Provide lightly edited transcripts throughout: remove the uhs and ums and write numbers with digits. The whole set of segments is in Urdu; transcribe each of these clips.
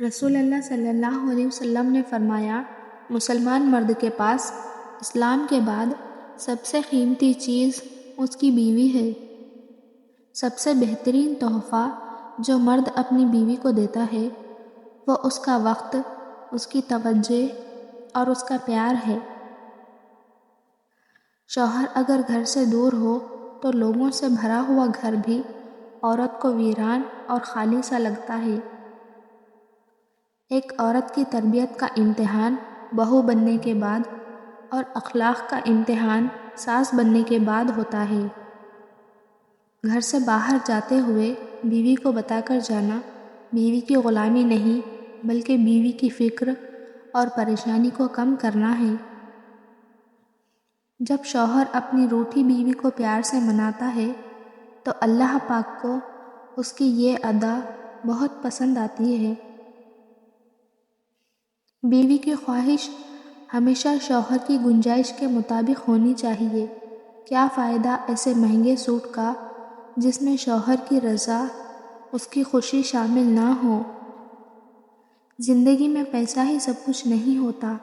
رسول اللہ صلی اللہ علیہ وسلم نے فرمایا، مسلمان مرد کے پاس اسلام کے بعد سب سے قیمتی چیز اس کی بیوی ہے۔ سب سے بہترین تحفہ جو مرد اپنی بیوی کو دیتا ہے وہ اس کا وقت، اس کی توجہ اور اس کا پیار ہے۔ شوہر اگر گھر سے دور ہو تو لوگوں سے بھرا ہوا گھر بھی عورت کو ویران اور خالی سا لگتا ہے۔ ایک عورت کی تربیت کا امتحان بہو بننے کے بعد اور اخلاق کا امتحان ساس بننے کے بعد ہوتا ہے۔ گھر سے باہر جاتے ہوئے بیوی کو بتا کر جانا بیوی کی غلامی نہیں بلکہ بیوی کی فکر اور پریشانی کو کم کرنا ہے۔ جب شوہر اپنی روٹھی بیوی کو پیار سے مناتا ہے تو اللہ پاک کو اس کی یہ ادا بہت پسند آتی ہے۔ بیوی کی خواہش ہمیشہ شوہر کی گنجائش کے مطابق ہونی چاہیے۔ کیا فائدہ ایسے مہنگے سوٹ کا جس میں شوہر کی رضا، اس کی خوشی شامل نہ ہو۔ زندگی میں پیسہ ہی سب کچھ نہیں ہوتا،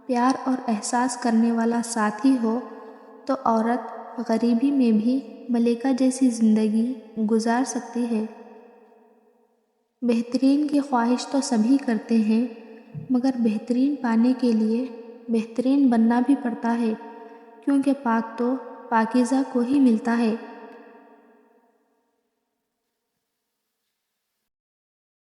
پیار اور احساس کرنے والا ساتھی ہو تو عورت غریبی میں بھی ملکہ جیسی زندگی گزار سکتی ہے۔ بہترین کی خواہش تو سبھی کرتے ہیں، مگر بہترین پانے کے لیے بہترین بننا بھی پڑتا ہے، کیونکہ پاک تو پاکیزہ کو ہی ملتا ہے۔